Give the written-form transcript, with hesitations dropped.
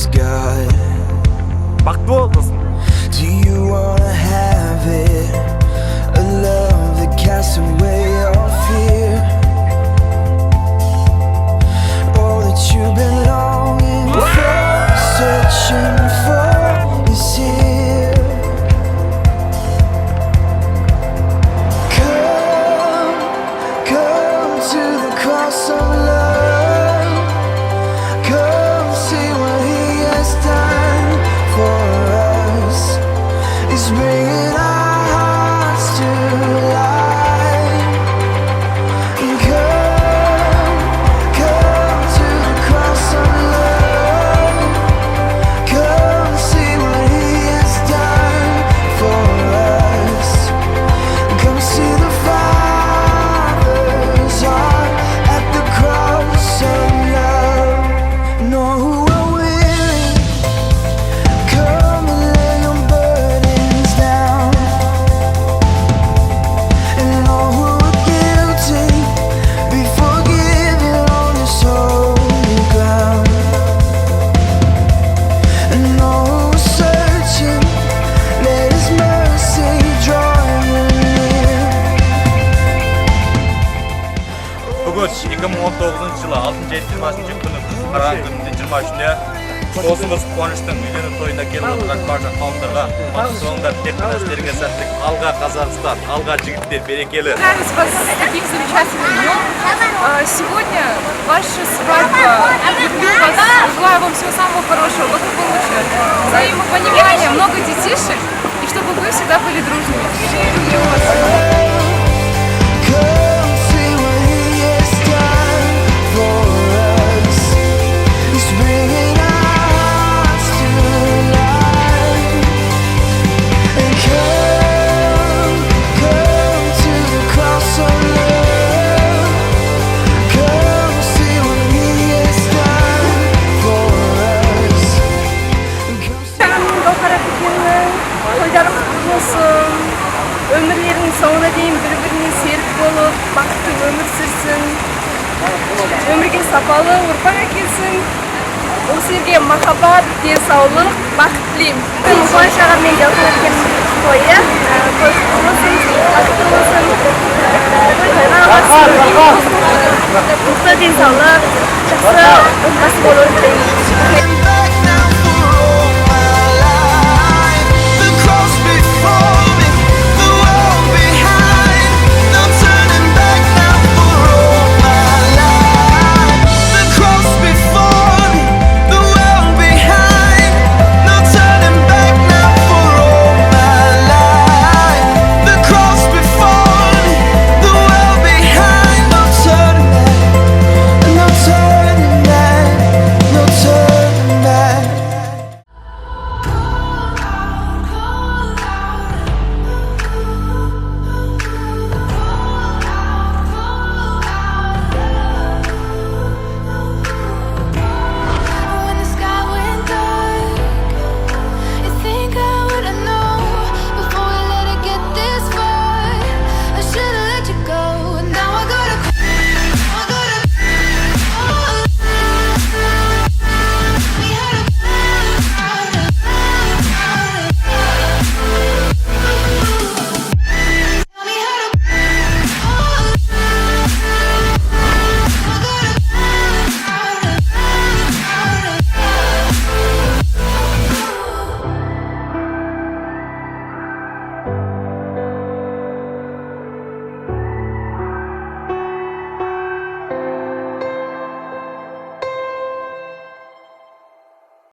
sky. Бақытты бол досым. Do you wanna have it? A love that casts away all fear. All that you've been longing for, searching for is here. Come to the cross of love. Come see what He has done for us. He's bringing our hearts to life. And come to the cross of love. Come see what He has done for us. Come see the Father's heart at the cross of love. Know who are willing, come and lay your burdens down. And all who are guilty, be forgiven on this holy ground. And all who are searching, let His mercy draw you near. Бүгін 2019 жылы 6-20 күні қараған күнінде 23-інде досымыз Қуаныштың үйлену тойына келіп отырған барша қауымдарға соңында тек қана сіздерге сәттілік. Алға Қазақстан, алға жігіттер, берекелі. Поздравить вас с таким замечательным днем. Сегодня ваша свадьба. Люблю вас, желаю вам всего самого хорошего, благополучия, взаимопонимания, много детишек, и чтобы вы всегда были дружными. Люблю вас. Come see what He has done for us. He's bringing our hearts to life. And come to the cross of love. Come see what He has done for us. Гаухар әпкемнің тойлары құтты болсын. Өмірлерінің соңына дейін бір-біріне серік болып, бақытты өмір сүрсін. Өмірге сапалы ұрпақ әкелсін. Ол сіздерге махаббат, денсаулық, бақыт тілеймін. Қуаныш ағам мен Гаухар әпкемнің тойы той құтты болсын, бақытты болсын. Тойға алғасын, мықты денсаулық, жақсы отбасы болуын тілеймін.